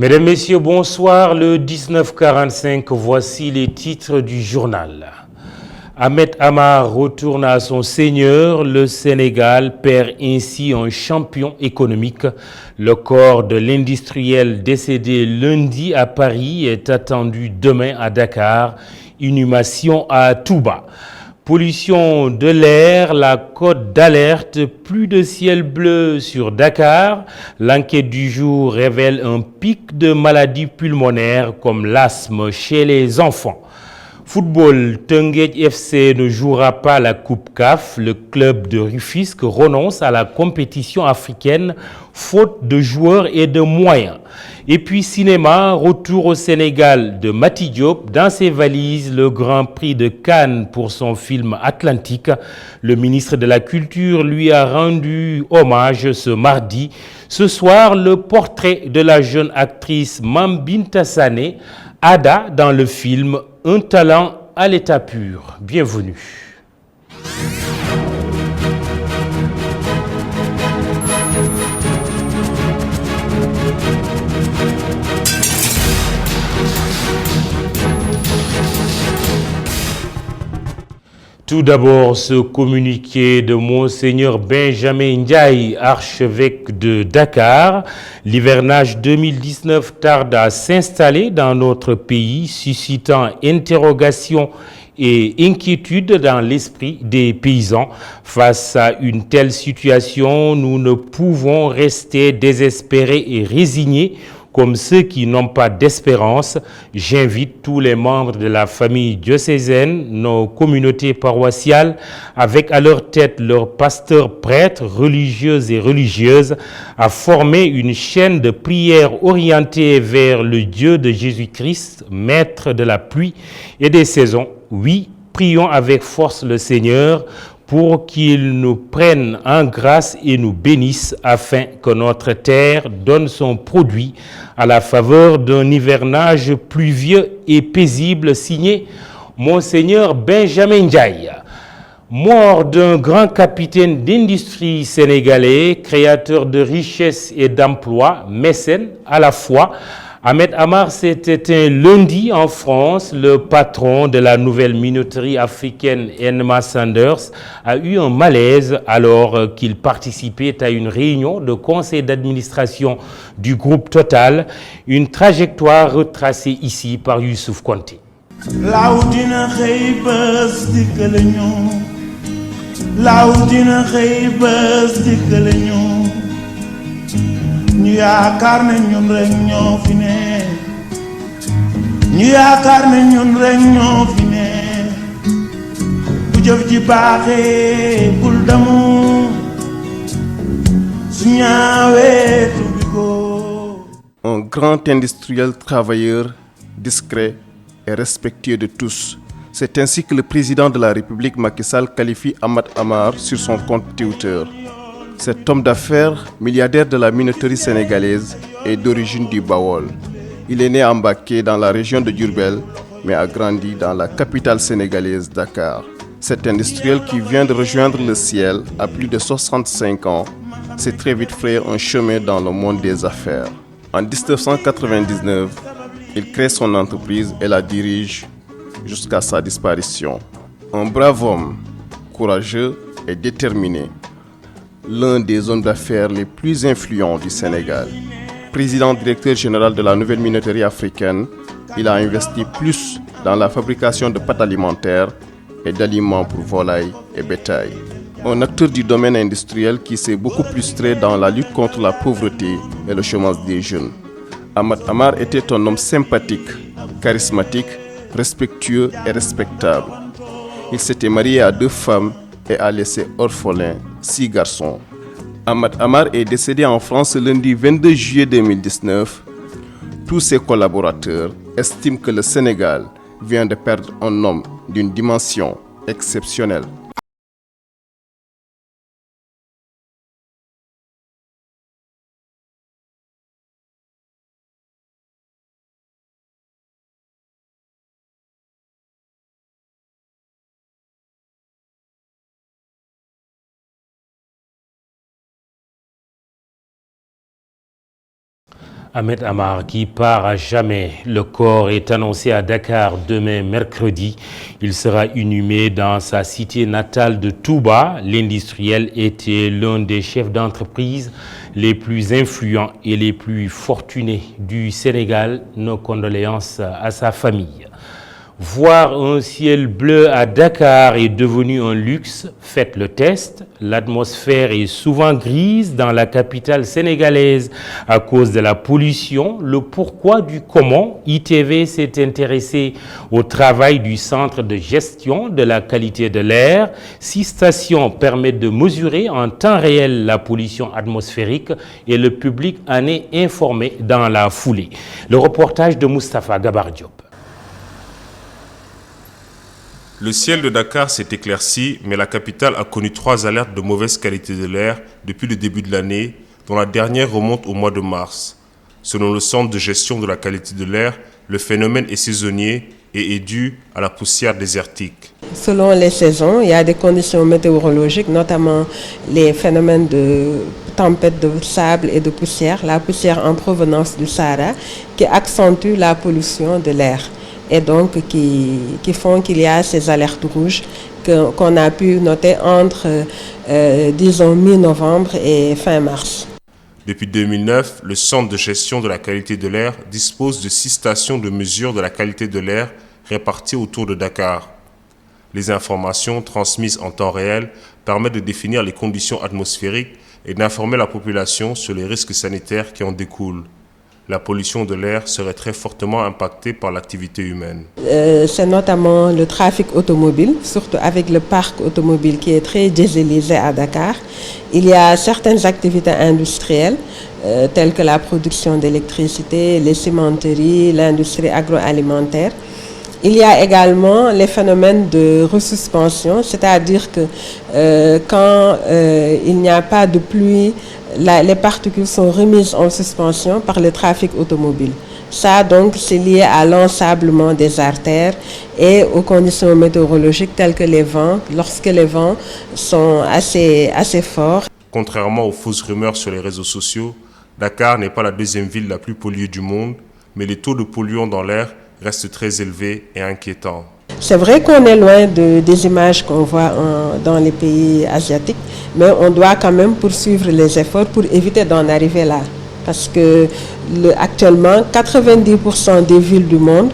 Mesdames, Messieurs, bonsoir. Le 19h45, voici les titres du journal. Ahmed Amar retourne à son seigneur. Le Sénégal perd ainsi un champion économique. Le corps de l'industriel décédé lundi à Paris est attendu demain à Dakar. Inhumation à Touba. Pollution de l'air, la cote d'alerte, plus de ciel bleu sur Dakar. L'enquête du jour révèle un pic de maladies pulmonaires comme l'asthme chez les enfants. Football, Teungueth FC ne jouera pas la Coupe CAF. Le club de Rufisque renonce à la compétition africaine, faute de joueurs et de moyens. Et puis cinéma, retour au Sénégal de Mati Diop. Dans ses valises, le Grand Prix de Cannes pour son film Atlantique. Le ministre de la Culture lui a rendu hommage ce mardi. Ce soir, le portrait de la jeune actrice Mame Binta Sané, Ada dans le film Un talent à l'état pur. Bienvenue. Tout d'abord, ce communiqué de Monseigneur Benjamin Ndiaye, archevêque de Dakar. L'hivernage 2019 tarde à s'installer dans notre pays, suscitant interrogations et inquiétudes dans l'esprit des paysans. Face à une telle situation, nous ne pouvons rester désespérés et résignés comme ceux qui n'ont pas d'espérance. J'invite tous les membres de la famille diocésaine, nos communautés paroissiales, avec à leur tête leurs pasteurs, prêtres, religieuses et religieuses, à former une chaîne de prière orientée vers le Dieu de Jésus-Christ, maître de la pluie et des saisons. Oui, prions avec force le Seigneur pour qu'il nous prenne en grâce et nous bénisse afin que notre terre donne son produit à la faveur d'un hivernage pluvieux et paisible, signé Monseigneur Benjamin Ndiaye. Mort d'un grand capitaine d'industrie sénégalais, créateur de richesses et d'emplois, mécène à la fois, Ahmed Amar s'est éteint lundi en France. Le patron de la nouvelle minoterie africaine Enma Sanders a eu un malaise alors qu'il participait à une réunion de conseil d'administration du groupe Total. Une trajectoire retracée ici par Youssouf Konté. ñu yaakaar ne ñun rek ñoo fi ne ñu yaakaar ne ñun rek ñoo fi ne bu jëf ji baaxee bul damu su ñaawee tubi ko. Un grand industriel travailleur, discret et respectueux de tous. C'est ainsi que le président de la République Macky Sall qualifie Ahmed Amar sur son compte Twitter. Cet homme d'affaires, milliardaire de la minoterie sénégalaise, est d'origine du Bawol. Il est né à Mbacké dans la région de Diourbel, mais a grandi dans la capitale sénégalaise, Dakar. Cet industriel qui vient de rejoindre le ciel à plus de 65 ans s'est très vite frayé un chemin dans le monde des affaires. En 1999, il crée son entreprise et la dirige jusqu'à sa disparition. Un brave homme, courageux et déterminé. L'un des hommes d'affaires les plus influents du Sénégal. Président directeur général de la nouvelle minoterie africaine, il a investi plus dans la fabrication de pâtes alimentaires et d'aliments pour volailles et bétail. Un acteur du domaine industriel qui s'est beaucoup illustré dans la lutte contre la pauvreté et le chômage des jeunes. Ahmed Amar était un homme sympathique, charismatique, respectueux et respectable. Il s'était marié à 2 femmes et a laissé orphelin 6 garçons. Ahmed Amar est décédé en France lundi 22 juillet 2019. Tous ses collaborateurs estiment que le Sénégal vient de perdre un homme d'une dimension exceptionnelle. Ahmed Amar qui part à jamais. Le corps est annoncé à Dakar demain mercredi. Il sera inhumé dans sa cité natale de Touba. L'industriel était l'un des chefs d'entreprise les plus influents et les plus fortunés du Sénégal. Nos condoléances à sa famille. Voir un ciel bleu à Dakar est devenu un luxe. Faites le test. L'atmosphère est souvent grise dans la capitale sénégalaise à cause de la pollution. Le pourquoi du comment, ITV s'est intéressé au travail du Centre de gestion de la qualité de l'air. 6 stations permettent de mesurer en temps réel la pollution atmosphérique et le public en est informé dans la foulée. Le reportage de Moustapha Gabar Diop. Le ciel de Dakar s'est éclairci, mais la capitale a connu 3 alertes de mauvaise qualité de l'air depuis le début de l'année, dont la dernière remonte au mois de mars. Selon le Centre de gestion de la qualité de l'air, le phénomène est saisonnier et est dû à la poussière désertique. Selon les saisons, il y a des conditions météorologiques, notamment les phénomènes de tempêtes de sable et de poussière, la poussière en provenance du Sahara, qui accentue la pollution de l'air. Et donc qui font qu'il y a ces alertes rouges qu'on a pu noter entre, disons, mi-novembre et fin mars. Depuis 2009, le Centre de gestion de la qualité de l'air dispose de 6 stations de mesure de la qualité de l'air réparties autour de Dakar. Les informations transmises en temps réel permettent de définir les conditions atmosphériques et d'informer la population sur les risques sanitaires qui en découlent. La pollution de l'air serait très fortement impactée par l'activité humaine. C'est notamment le trafic automobile, surtout avec le parc automobile qui est très dieselisé à Dakar. Il y a certaines activités industrielles, telles que la production d'électricité, les cimenteries, l'industrie agroalimentaire. Il y a également les phénomènes de resuspension, c'est-à-dire que quand il n'y a pas de pluie, les particules sont remises en suspension par le trafic automobile. Ça, donc, c'est lié à l'ensablement des artères et aux conditions météorologiques telles que les vents, lorsque les vents sont assez forts. Contrairement aux fausses rumeurs sur les réseaux sociaux, Dakar n'est pas la 2e ville la plus polluée du monde, mais les taux de polluants dans l'air restent très élevés et inquiétants. C'est vrai qu'on est loin des images qu'on voit dans les pays asiatiques, mais on doit quand même poursuivre les efforts pour éviter d'en arriver là. Parce que actuellement, 90% des villes du monde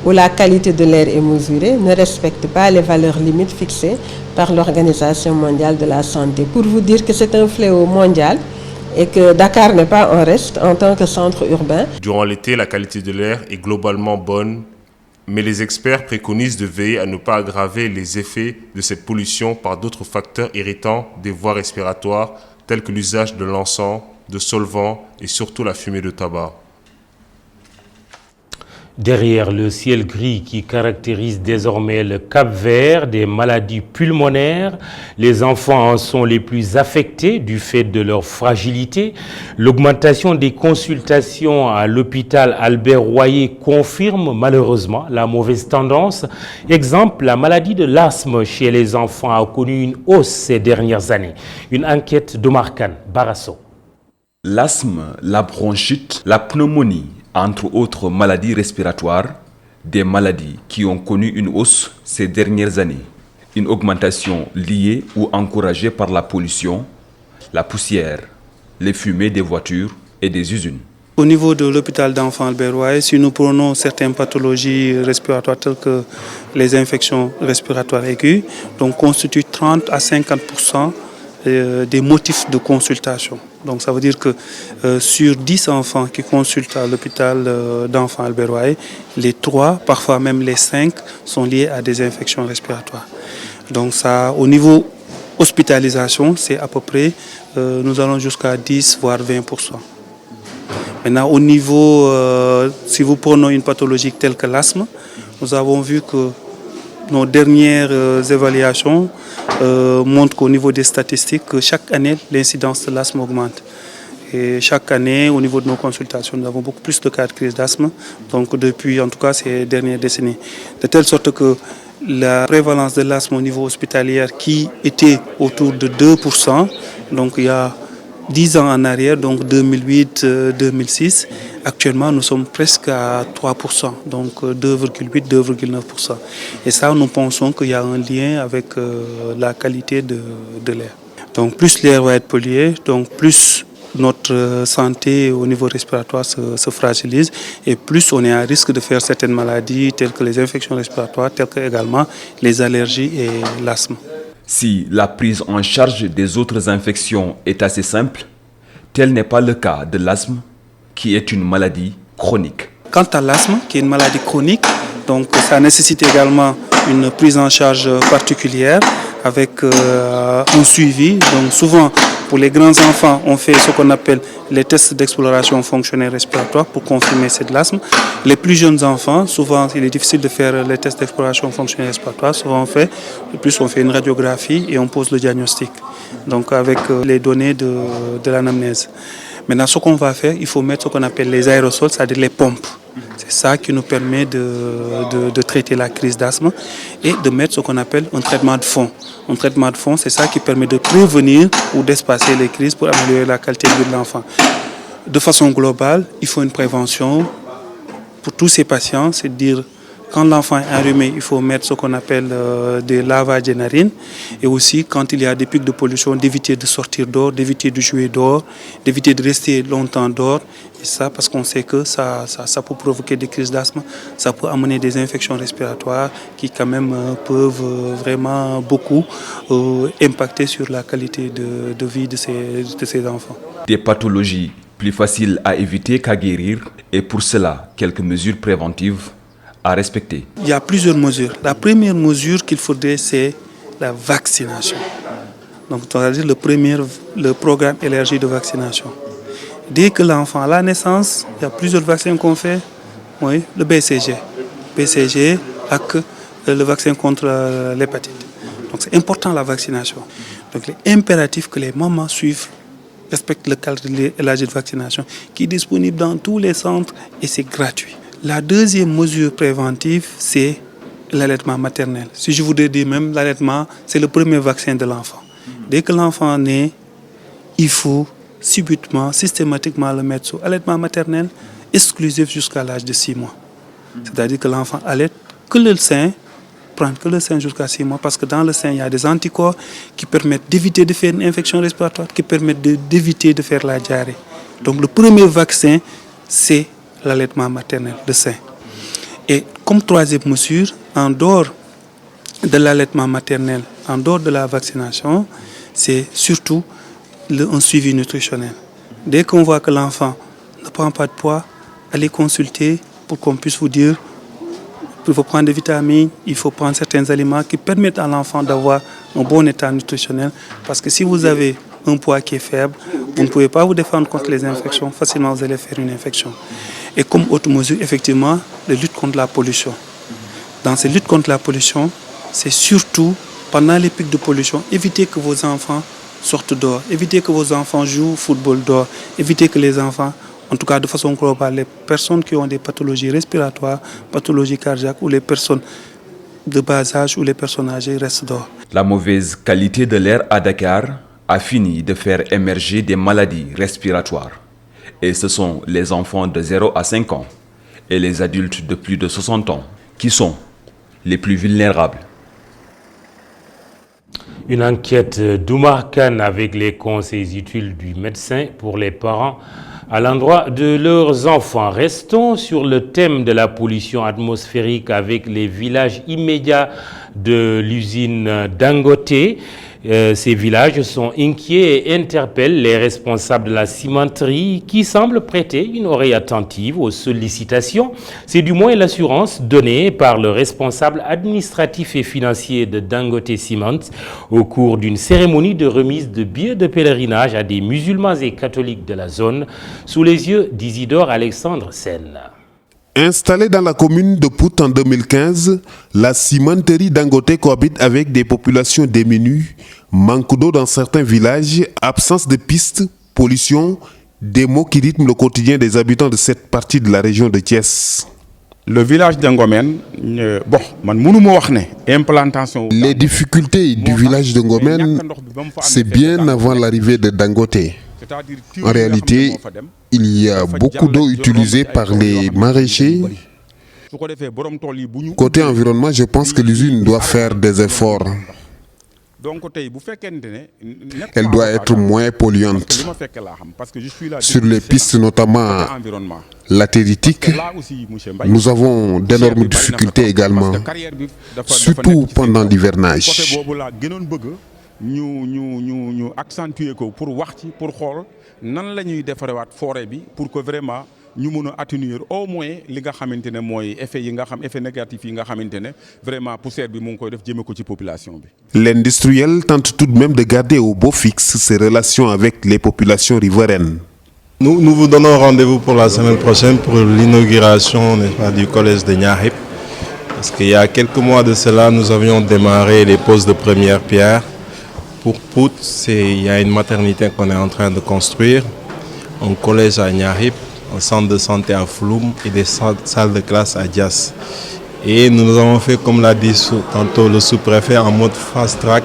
où la qualité de l'air est mesurée ne respectent pas les valeurs limites fixées par l'Organisation mondiale de la santé. Pour vous dire que c'est un fléau mondial et que Dakar n'est pas en reste en tant que centre urbain. Durant l'été, la qualité de l'air est globalement bonne, mais les experts préconisent de veiller à ne pas aggraver les effets de cette pollution par d'autres facteurs irritants des voies respiratoires, tels que l'usage de l'encens, de solvants et surtout la fumée de tabac. Derrière le ciel gris qui caractérise désormais le Cap-Vert des maladies pulmonaires, les enfants en sont les plus affectés du fait de leur fragilité. L'augmentation des consultations à l'hôpital Albert Royer confirme malheureusement la mauvaise tendance. Exemple, la maladie de l'asthme chez les enfants a connu une hausse ces dernières années. Une enquête d'Omar Khan, Barasso. L'asthme, la bronchite, la pneumonie, entre autres maladies respiratoires, des maladies qui ont connu une hausse ces dernières années. Une augmentation liée ou encouragée par la pollution, la poussière, les fumées des voitures et des usines. Au niveau de l'hôpital d'enfants Albert Royer, si nous prenons certaines pathologies respiratoires telles que les infections respiratoires aiguës, donc constituent 30 à 50% des motifs de consultation. Donc ça veut dire que sur 10 enfants qui consultent à l'hôpital d'enfants Albert Royer, les 3, parfois même les 5, sont liés à des infections respiratoires. Donc ça, au niveau hospitalisation, c'est à peu près, nous allons jusqu'à 10 voire 20%. Maintenant, au niveau, si vous prenez une pathologie telle que l'asthme, nous avons vu que nos dernières évaluations montrent qu'au niveau des statistiques, que chaque année, l'incidence de l'asthme augmente. Et chaque année, au niveau de nos consultations, nous avons beaucoup plus de cas de crise d'asthme, donc depuis en tout cas ces dernières décennies. De telle sorte que la prévalence de l'asthme au niveau hospitalier qui était autour de 2%, donc il y a 10 ans en arrière, donc 2008-2006, actuellement nous sommes presque à 3%, donc 2,8-2,9%. Et ça, nous pensons qu'il y a un lien avec la qualité de l'air. Donc plus l'air va être pollué, donc plus notre santé au niveau respiratoire se fragilise et plus on est à risque de faire certaines maladies telles que les infections respiratoires, telles que également les allergies et l'asthme. Si la prise en charge des autres infections est assez simple, tel n'est pas le cas de l'asthme, qui est une maladie chronique. Quant à l'asthme, qui est une maladie chronique, donc ça nécessite également une prise en charge particulière avec un suivi. Donc souvent, pour les grands enfants, on fait ce qu'on appelle les tests d'exploration fonctionnelle respiratoire pour confirmer c'est de l'asthme. Les plus jeunes enfants, souvent, il est difficile de faire les tests d'exploration fonctionnelle respiratoire. Souvent, on fait une radiographie et on pose le diagnostic. Donc avec les données de l'anamnèse. Maintenant, ce qu'on va faire, il faut mettre ce qu'on appelle les aérosols, c'est-à-dire les pompes. C'est ça qui nous permet de traiter la crise d'asthme et de mettre ce qu'on appelle un traitement de fond. Un traitement de fond, c'est ça qui permet de prévenir ou d'espacer les crises pour améliorer la qualité de vie de l'enfant. De façon globale, il faut une prévention pour tous ces patients, c'est-à-dire quand l'enfant est enrhumé, il faut mettre ce qu'on appelle des lavages de narines. Et aussi, quand il y a des pics de pollution, d'éviter de sortir dehors, d'éviter de jouer dehors, d'éviter de rester longtemps dehors. Et ça, parce qu'on sait que ça peut provoquer des crises d'asthme, ça peut amener des infections respiratoires qui quand même peuvent vraiment beaucoup impacter sur la qualité de vie de ces enfants. Des pathologies plus faciles à éviter qu'à guérir, et pour cela, quelques mesures préventives à respecter. Il y a plusieurs mesures. La première mesure qu'il faudrait, c'est la vaccination. Donc, c'est-à-dire le programme élargi de vaccination. Dès que l'enfant a la naissance, il y a plusieurs vaccins qu'on fait. Oui, le BCG et le vaccin contre l'hépatite. Donc, c'est important la vaccination. Donc, il est impératif que les mamans suivent, respectent le calendrier élargi de vaccination qui est disponible dans tous les centres et c'est gratuit. La deuxième mesure préventive, c'est l'allaitement maternel. Si je voudrais dire même, l'allaitement, c'est le premier vaccin de l'enfant. Dès que l'enfant naît, il faut subitement, systématiquement le mettre sous allaitement maternel exclusif jusqu'à l'âge de 6 mois. C'est-à-dire que l'enfant allaite que le sein, prendre que le sein jusqu'à 6 mois, parce que dans le sein, il y a des anticorps qui permettent d'éviter de faire une infection respiratoire, qui permettent d'éviter de faire la diarrhée. Donc le premier vaccin, c'est l'allaitement maternel, le sein. Et comme troisième mesure, en dehors de l'allaitement maternel, en dehors de la vaccination, c'est surtout un suivi nutritionnel. Dès qu'on voit que l'enfant ne prend pas de poids, allez consulter pour qu'on puisse vous dire il faut prendre des vitamines, il faut prendre certains aliments qui permettent à l'enfant d'avoir un bon état nutritionnel. Parce que si vous avez un poids qui est faible, vous ne pouvez pas vous défendre contre les infections. Facilement, vous allez faire une infection. Et comme autre mesure, effectivement, la lutte contre la pollution. Dans cette lutte contre la pollution, c'est surtout, pendant les pics de pollution, éviter que vos enfants sortent dehors, éviter que vos enfants jouent au football dehors, éviter que les enfants, en tout cas de façon globale, les personnes qui ont des pathologies respiratoires, pathologies cardiaques ou les personnes de bas âge ou les personnes âgées restent dehors. La mauvaise qualité de l'air à Dakar a fini de faire émerger des maladies respiratoires. Et ce sont les enfants de 0 à 5 ans et les adultes de plus de 60 ans qui sont les plus vulnérables. Une enquête d'Oumar Khan avec les conseils utiles du médecin pour les parents à l'endroit de leurs enfants. Restons sur le thème de la pollution atmosphérique avec les villages immédiats de l'usine Dangote. Ces villages sont inquiets et interpellent les responsables de la cimenterie qui semblent prêter une oreille attentive aux sollicitations. C'est du moins l'assurance donnée par le responsable administratif et financier de Dangote Cement au cours d'une cérémonie de remise de billets de pèlerinage à des musulmans et catholiques de la zone sous les yeux d'Isidore Alexandre Sen. Installée dans la commune de Pout en 2015, la cimenterie Dangote cohabite avec des populations démunies, manque d'eau dans certains villages, absence de pistes, pollution, des maux qui rythment le quotidien des habitants de cette partie de la région de Thiès. Le village d'Ngomen, implantation. Les difficultés du village de Ngomen, c'est bien avant l'arrivée de Dangote. En réalité, il y a beaucoup d'eau utilisée par les maraîchers. Côté environnement, je pense que l'usine doit faire des efforts. Elle doit être moins polluante. Sur les pistes, notamment latéritique, nous avons d'énormes difficultés également, surtout pendant l'hivernage. ñu accentuer ko pour wax ci pour xool nan la ñuy defarewaat forêt bi pour que vraiment ñu mën a atténuer au moins li nga xamante ne mooy effet yi nga xam effet négatif yi nga xamante ne vraiment poussière bi mu ngi koy def jëme ko ci population bi. L'industriel tente tout de même de garder au beau fixe ses relations avec les populations riveraines. Nous vous donnons rendez-vous pour la semaine prochaine pour l'inauguration du collège de Niarip. Parce qu'il y a quelques mois de cela, nous avions démarré les poses de première pierre. Pour Pout, il y a une maternité qu'on est en train de construire, un collège à Niarip, un centre de santé à Floum et des salles de classe à Dias. Et nous avons fait, comme l'a dit tantôt le sous-préfet, en mode fast-track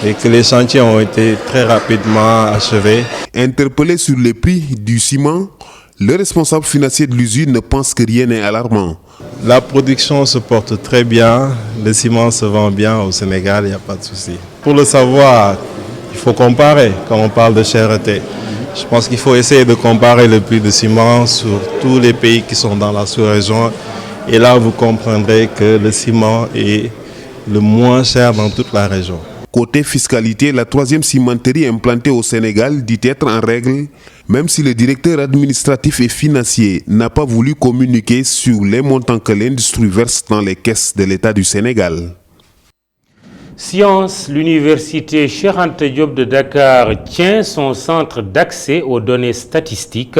et que les chantiers ont été très rapidement achevés. Interpellé sur les prix du ciment, le responsable financier de l'usine ne pense que rien n'est alarmant. La production se porte très bien, le ciment se vend bien au Sénégal, il n'y a pas de souci. Pour le savoir, il faut comparer quand on parle de cherté. Je pense qu'il faut essayer de comparer le prix du ciment sur tous les pays qui sont dans la sous-région. Et là, vous comprendrez que le ciment est le moins cher dans toute la région. Côté fiscalité, la troisième cimenterie implantée au Sénégal dit être en règle, même si le directeur administratif et financier n'a pas voulu communiquer sur les montants que l'industrie verse dans les caisses de l'État du Sénégal. Science, l'université Cheikh Anta Diop de Dakar tient son centre d'accès aux données statistiques.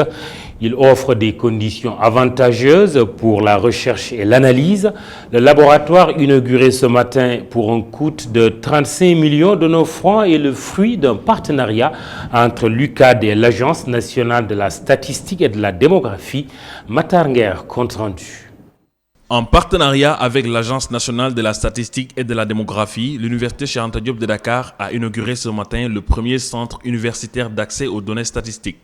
Il offre des conditions avantageuses pour la recherche et l'analyse. Le laboratoire inauguré ce matin pour un coût de 35 millions de nos francs est le fruit d'un partenariat entre l'UCAD et l'Agence nationale de la statistique et de la démographie. Matar Nguer, compte rendu. En partenariat avec l'Agence nationale de la statistique et de la démographie, l'Université Cheikh Anta Diop de Dakar a inauguré ce matin le premier centre universitaire d'accès aux données statistiques.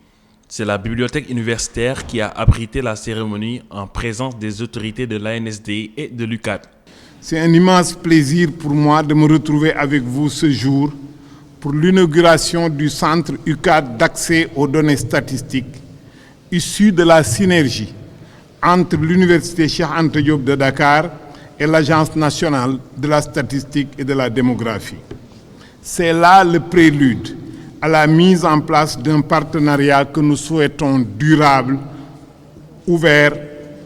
C'est la bibliothèque universitaire qui a abrité la cérémonie en présence des autorités de l'ANSD et de l'UCAD. C'est un immense plaisir pour moi de me retrouver avec vous ce jour pour l'inauguration du centre UCAD d'accès aux données statistiques, issu de la synergie entre l'Université Cheikh Anta Diop de Dakar et l'Agence nationale de la statistique et de la démographie. C'est là le prélude à la mise en place d'un partenariat que nous souhaitons durable, ouvert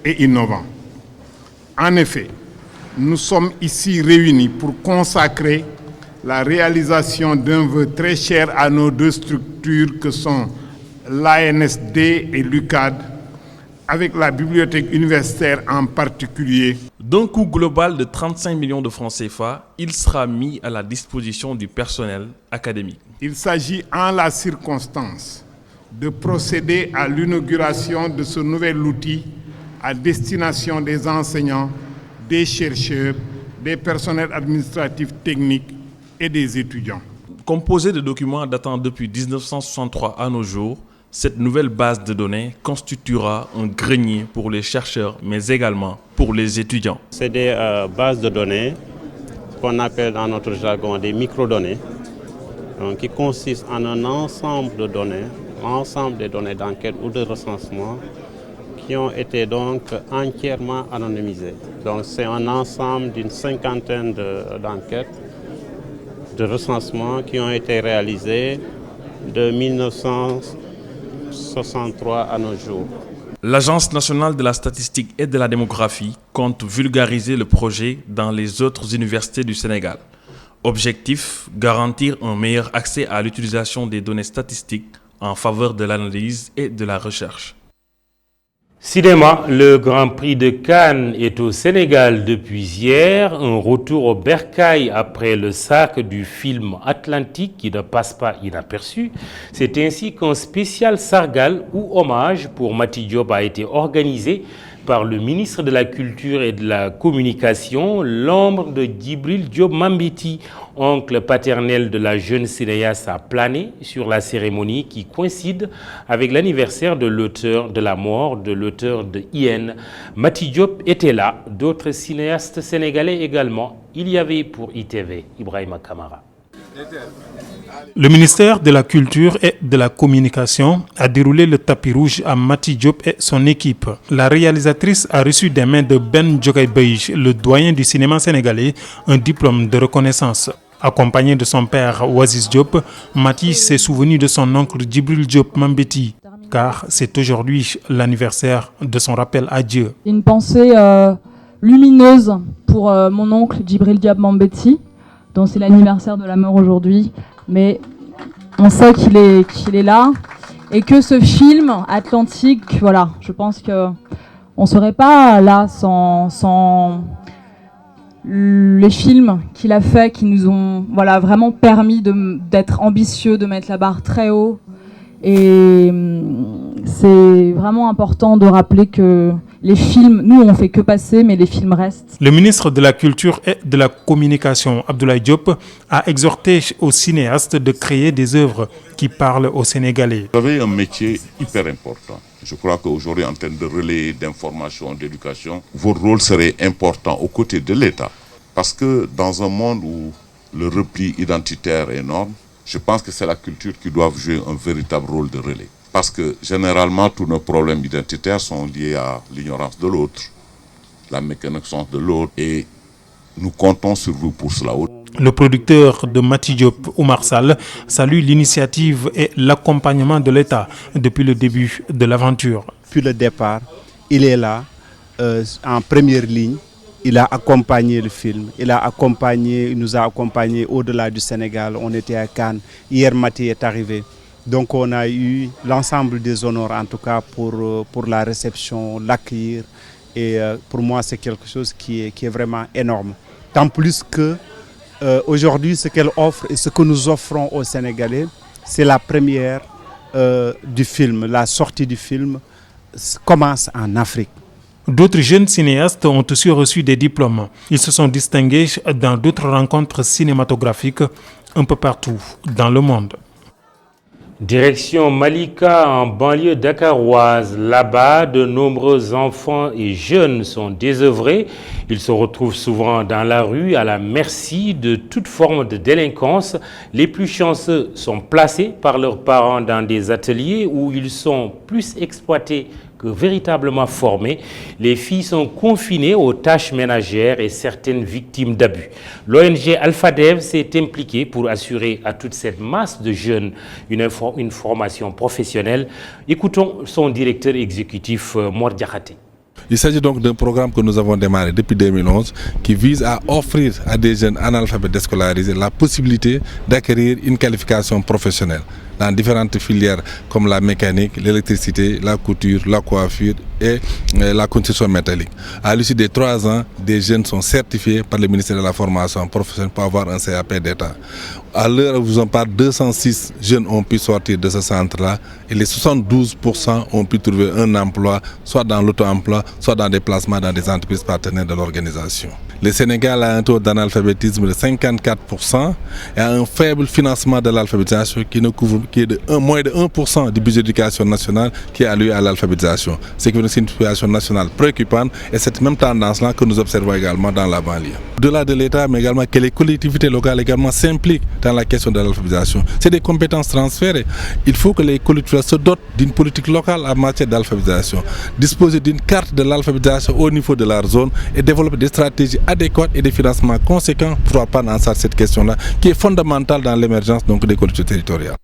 et innovant. En effet, nous sommes ici réunis pour consacrer la réalisation d'un vœu très cher à nos deux structures que sont l'ANSD et l'UCAD, avec la bibliothèque universitaire en particulier. D'un coût global de 35 millions de francs CFA, il sera mis à la disposition du personnel académique. Il s'agit en la circonstance de procéder à l'inauguration de ce nouvel outil à destination des enseignants, des chercheurs, des personnels administratifs techniques et des étudiants. Composée de documents datant depuis 1963 à nos jours, cette nouvelle base de données constituera un grenier pour les chercheurs, mais également pour les étudiants. C'est des bases de données, qu'on appelle dans notre jargon des microdonnées, qui consistent en un ensemble de données, l'ensemble des données d'enquête ou de recensement, qui ont été donc entièrement anonymisées. Donc c'est un ensemble d'une cinquantaine d'enquêtes, de recensements qui ont été réalisées de 1963 à nos jours. L'Agence nationale de la statistique et de la démographie compte vulgariser le projet dans les autres universités du Sénégal. Objectif, garantir un meilleur accès à l'utilisation des données statistiques en faveur de l'analyse et de la recherche. Cinéma, le Grand Prix de Cannes est au Sénégal depuis hier. Un retour au bercail après le sac du film Atlantique qui ne passe pas inaperçu. C'est ainsi qu'un spécial sargal ou hommage pour Mati Diop a été organisé par le ministre de la Culture et de la Communication, l'ombre de Djibril Diop Mambéty, oncle paternel de la jeune cinéaste, a plané sur la cérémonie qui coïncide avec l'anniversaire de l'auteur de la mort de l'auteur de Hyène. Mati Diop était là, d'autres cinéastes sénégalais également. Il y avait pour ITV Ibrahima Kamara. Le ministère de la Culture et de la Communication a déroulé le tapis rouge à Mati Diop et son équipe. La réalisatrice a reçu des mains de Ben Djogay Beij, le doyen du cinéma sénégalais, un diplôme de reconnaissance. Accompagné de son père Ouaziz Diop, Mati s'est souvenu de son oncle Djibril Diop Mambéty, car c'est aujourd'hui l'anniversaire de son rappel à Dieu. Une pensée lumineuse pour mon oncle Djibril Diop Mambéty, dont c'est l'anniversaire de la mort aujourd'hui, mais on sait qu'il est là et que ce film Atlantique, voilà, je pense que on serait pas là sans les films qu'il a fait, qui nous ont vraiment permis d'être ambitieux, de mettre la barre très haut. Et c'est vraiment important de rappeler que les films, nous on fait que passer, mais les films restent. Le ministre de la Culture et de la Communication, Abdoulaye Diop, a exhorté aux cinéastes de créer des œuvres qui parlent aux Sénégalais. Vous avez un métier hyper important. Je crois qu'aujourd'hui, en termes de relais, d'information, d'éducation, votre rôle serait important aux côtés de l'État. Parce que dans un monde où le repli identitaire est énorme, je pense que c'est la culture qui doit jouer un véritable rôle de relais. Parce que généralement, tous nos problèmes identitaires sont liés à l'ignorance de l'autre, la méconnaissance de l'autre, et nous comptons sur vous pour cela. Le producteur de Mati Diop, Oumar Sall, salue l'initiative et l'accompagnement de l'État depuis le début de l'aventure. Depuis le départ, il est là, en première ligne. Il a accompagné le film, il nous a accompagnés au-delà du Sénégal. On était à Cannes, hier Mati est arrivé. Donc on a eu l'ensemble des honneurs en tout cas pour la réception, l'accueillir. Et pour moi c'est quelque chose qui est vraiment énorme. Tant plus que aujourd'hui ce qu'elle offre et ce que nous offrons aux Sénégalais, c'est la première du film. La sortie du film commence en Afrique. D'autres jeunes cinéastes ont aussi reçu des diplômes. Ils se sont distingués dans d'autres rencontres cinématographiques un peu partout dans le monde. Direction Malika en banlieue dakaroise. Là-bas, de nombreux enfants et jeunes sont désœuvrés. Ils se retrouvent souvent dans la rue à la merci de toute forme de délinquance. Les plus chanceux sont placés par leurs parents dans des ateliers où ils sont plus exploités que véritablement formés. Les filles sont confinées aux tâches ménagères et certaines victimes d'abus. L'ONG Alphadev s'est impliquée pour assurer à toute cette masse de jeunes une formation professionnelle. Écoutons son directeur exécutif, Mor Diakhaté. Il s'agit donc d'un programme que nous avons démarré depuis 2011 qui vise à offrir à des jeunes analphabètes déscolarisés la possibilité d'acquérir une qualification professionnelle dans différentes filières comme la mécanique, l'électricité, la couture, la coiffure et la construction métallique. À l'issue des 3 ans, des jeunes sont certifiés par le ministère de la Formation professionnelle pour avoir un CAP d'État. À l'heure où vous en parle, 206 jeunes ont pu sortir de ce centre-là et les 72% ont pu trouver un emploi, soit dans l'auto-emploi, soit dans des placements dans des entreprises partenaires de l'organisation. Le Sénégal a un taux d'analphabétisme de 54% et a un faible financement de l'alphabétisation qui est de moins de 1% du budget d'éducation nationale qui est alloué à l'alphabétisation. C'est une situation nationale préoccupante et cette même tendance-là que nous observons également dans la banlieue. Au-delà de l'État, mais également que les collectivités locales également s'impliquent dans la question de l'alphabétisation. C'est des compétences transférées. Il faut que les collectivités se dotent d'une politique locale en matière d'alphabétisation, disposer d'une carte de l'alphabétisation au niveau de leur zone et développer des stratégies adéquates et des financements conséquents pour prendre en charge cette question-là qui est fondamentale dans l'émergence donc des collectivités territoriales.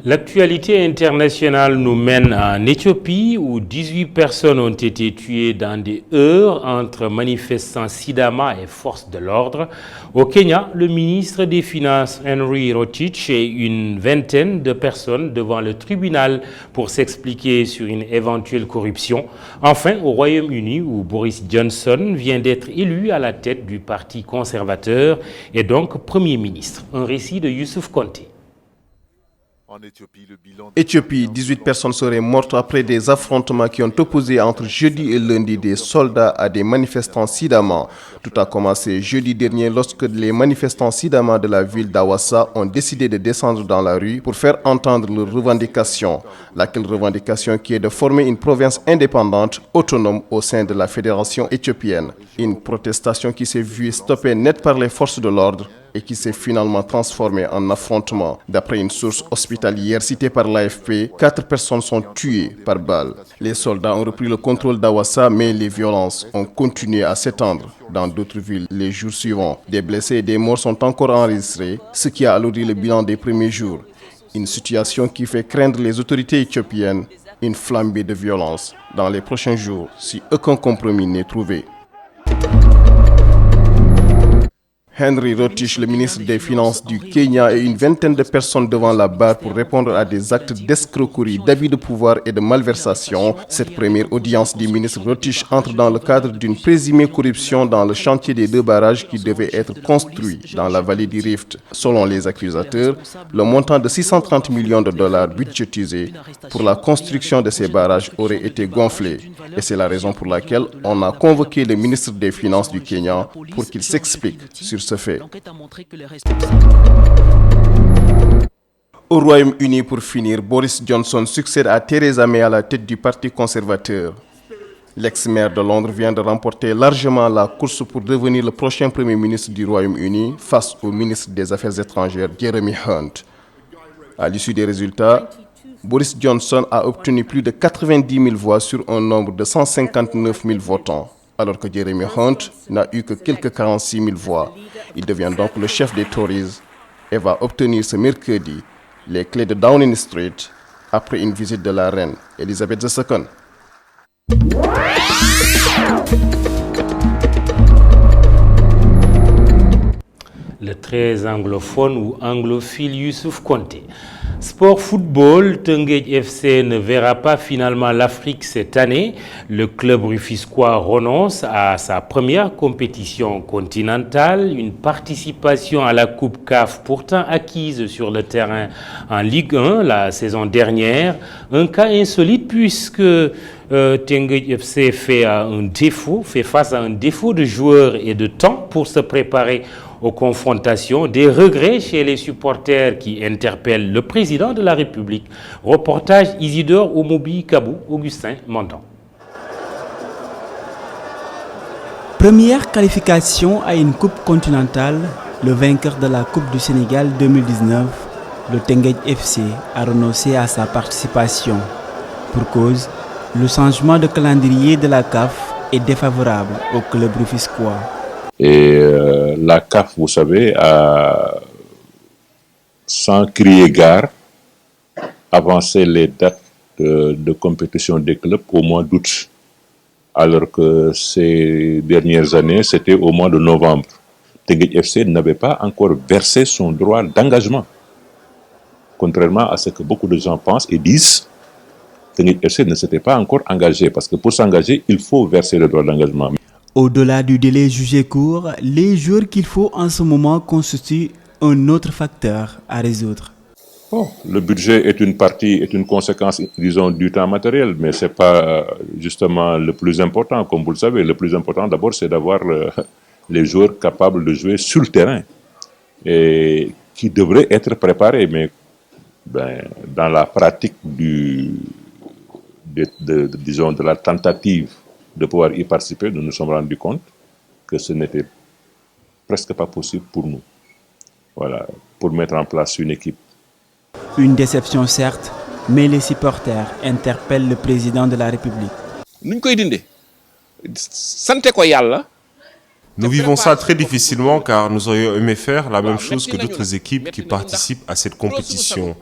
L'actualité internationale nous mène en Éthiopie où 18 personnes ont été tuées dans des heurts entre manifestants Sidama et forces de l'ordre. Au Kenya, le ministre des Finances Henry Rotich et une vingtaine de personnes devant le tribunal pour s'expliquer sur une éventuelle corruption. Enfin, au Royaume-Uni où Boris Johnson vient d'être élu à la tête du parti conservateur et donc Premier ministre. Un récit de Youssouf Konté. Éthiopie, 18 personnes seraient mortes après des affrontements qui ont opposé entre jeudi et lundi des soldats à des manifestants Sidama. Tout a commencé jeudi dernier lorsque les manifestants Sidama de la ville d'Awassa ont décidé de descendre dans la rue pour faire entendre leurs revendications. Laquelle revendication qui est de former une province indépendante, autonome au sein de la fédération éthiopienne. Une protestation qui s'est vue stoppée net par les forces de l'ordre et qui s'est finalement transformée en affrontement. D'après une source hospitalière citée par l'AFP, 4 personnes sont tuées par balle. Les soldats ont repris le contrôle d'Awassa, mais les violences ont continué à s'étendre dans d'autres villes les jours suivants. Des blessés et des morts sont encore enregistrés, ce qui a alourdi le bilan des premiers jours. Une situation qui fait craindre les autorités éthiopiennes une flambée de violence dans les prochains jours si aucun compromis n'est trouvé. Henry Rotich, le ministre des Finances du Kenya, et une vingtaine de personnes devant la barre pour répondre à des actes d'escroquerie, d'abus de pouvoir et de malversation. Cette première audience du ministre Rotich entre dans le cadre d'une présumée corruption dans le chantier des 2 barrages qui devaient être construits dans la vallée du Rift. Selon les accusateurs, le montant de 630 millions de dollars budgétisé pour la construction de ces barrages aurait été gonflé. Et c'est la raison pour laquelle on a convoqué le ministre des Finances du Kenya pour qu'il s'explique sur ce fait. Au Royaume-Uni, pour finir, Boris Johnson succède à Theresa May à la tête du Parti conservateur. L'ex-maire de Londres vient de remporter largement la course pour devenir le prochain Premier ministre du Royaume-Uni face au ministre des Affaires étrangères Jeremy Hunt. À l'issue des résultats, Boris Johnson a obtenu plus de 90 000 voix sur un nombre de 159 000 votants, alors que Jeremy Hunt n'a eu que quelques 46 000 voix. Il devient donc le chef des Tories et va obtenir ce mercredi les clés de Downing Street après une visite de la reine Elisabeth II. Le très anglophone ou anglophile Youssouf Konté. Sport football, Teungueth FC ne verra pas finalement l'Afrique cette année. Le club rufisquois renonce à sa première compétition continentale, une participation à la Coupe CAF pourtant acquise sur le terrain en Ligue 1 la saison dernière. Un cas insolite puisque Teungueth FC fait face à un défaut de joueurs et de temps pour se préparer aux confrontations, des regrets chez les supporters qui interpellent le président de la République. Reportage Isidore Omobi Kabou, Augustin Montan. Première qualification à une coupe continentale, le vainqueur de la Coupe du Sénégal 2019, le Teungueth FC, a renoncé à sa participation. Pour cause, le changement de calendrier de la CAF est défavorable au club rufisquois. Et la CAF, vous savez, a, sans crier gare, avancé les dates de compétition des clubs au mois d'août, alors que ces dernières années, c'était au mois de novembre. Teungueth FC n'avait pas encore versé son droit d'engagement. Contrairement à ce que beaucoup de gens pensent et disent, Teungueth FC ne s'était pas encore engagé, parce que pour s'engager, il faut verser le droit d'engagement. Au-delà du délai jugé court, les joueurs qu'il faut en ce moment constituent un autre facteur à résoudre. Bon, le budget est une partie, est une conséquence, disons, du temps matériel, mais ce n'est pas justement le plus important, comme vous le savez. Le plus important d'abord, c'est d'avoir les joueurs capables de jouer sur le terrain et qui devraient être préparés. Mais dans la pratique disons, de la tentative de pouvoir y participer, nous nous sommes rendus compte que ce n'était presque pas possible pour nous. Voilà, pour mettre en place une équipe. Une déception certes, mais les supporters interpellent le président de la République. Nous vivons ça très difficilement car nous aurions aimé faire la même chose que d'autres équipes qui participent à cette compétition.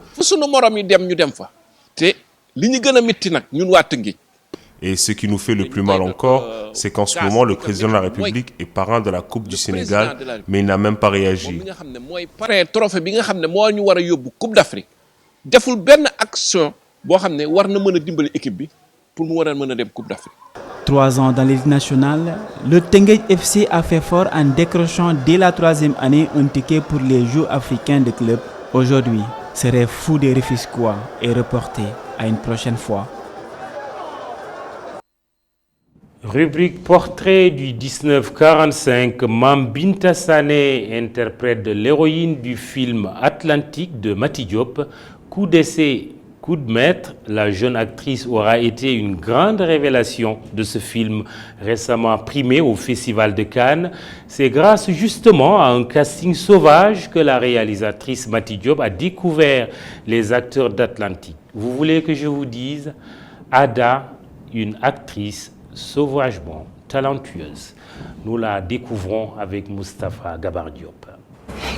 Et ce qui nous fait le plus mal encore, c'est qu'en ce moment, le président de la République est parrain de la Coupe du Sénégal, mais il n'a même pas réagi. Trois ans dans l'élite nationale, le Teungueth FC a fait fort en décrochant dès la 3e année un ticket pour les Jeux africains de club. Aujourd'hui, Ce rêve fou des Rufisquois est reporté à une prochaine fois. Rubrique portrait du 1945, Mam Binta Sané interprète de l'héroïne du film Atlantique de Mati Diop. Coup d'essai, coup de maître, la jeune actrice aura été une grande révélation de ce film récemment primé au Festival de Cannes. C'est grâce justement à un casting sauvage que la réalisatrice Mati Diop a découvert les acteurs d'Atlantique. Vous voulez que je vous dise, Ada, une actrice sauvagement talentueuse. Nous la découvrons avec Moustapha Gabar Diop.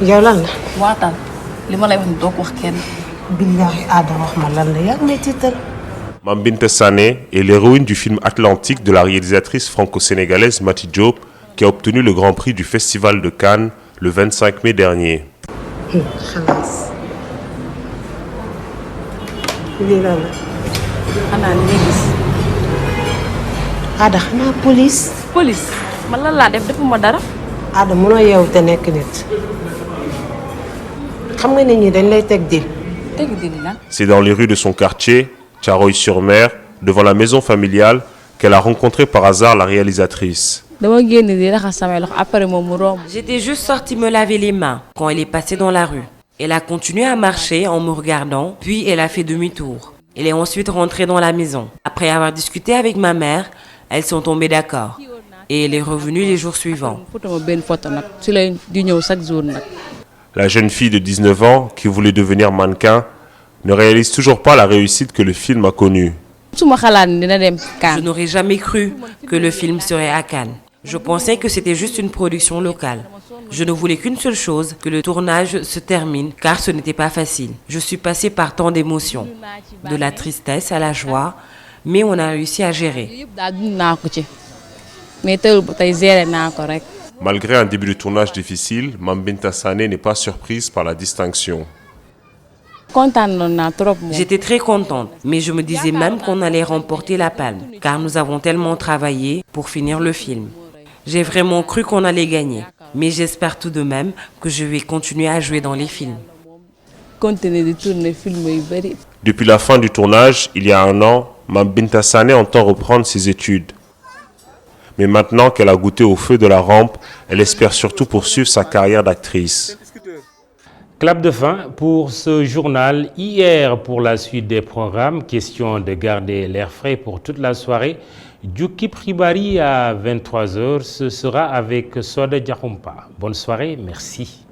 yow lan la. waatal li ma lay wax ni doo ko wax kenn. billahi Ada wax ma lan la yaa ngi may tiital. Mam Binta Sané est l'héroïne du film Atlantique de la réalisatrice franco-sénégalaise Mati Diop, qui a obtenu le Grand Prix du Festival de Cannes le 25 mai dernier. xalaas lii lan la. xanaa li nga gis. Ada xanaa police. police man lan laa def defuma dara. Ada mënoo yeewu te nekk nit. xam nga nit ñi dañ lay teg dil. teg dil lan. C'est dans les rues de son quartier, Thiaroye-sur-Mer, devant la maison familiale, qu'elle a rencontré par hasard la réalisatrice. dama génn di raxas samay loxo après moom mu romb. J'étais juste sortie me laver les mains quand elle est passée dans la rue. Elle a continué à marcher en me regardant, puis elle a fait demi-tour. Elle est ensuite rentrée dans la maison. Après avoir discuté avec ma mère, elles sont tombées d'accord. Et elle est revenue les jours suivants. La jeune fille de 19 ans, qui voulait devenir mannequin, ne réalise toujours pas la réussite que le film a connue. Je n'aurais jamais cru que le film serait à Cannes. Je pensais que c'était juste une production locale. Je ne voulais qu'une seule chose, que le tournage se termine, car ce n'était pas facile. Je suis passée par tant d'émotions, de la tristesse à la joie, mais on a réussi à gérer. Malgré un début de tournage difficile, Mam Binta Sané n'est pas surprise par la distinction. J'étais très contente, mais je me disais même qu'on allait remporter la palme, car nous avons tellement travaillé pour finir le film. J'ai vraiment cru qu'on allait gagner, mais j'espère tout de même que je vais continuer à jouer dans les films. Depuis la fin du tournage, il y a un an, Mam Binta Sané entend reprendre ses études. Mais maintenant qu'elle a goûté au feu de la rampe, elle espère surtout poursuivre sa carrière d'actrice. Clap de fin pour ce journal. Hier, pour la suite des programmes, question de garder l'air frais pour toute la soirée. Djoukip Ribari à 23h, ce sera avec Soda Diakoumpa. Bonne soirée, merci.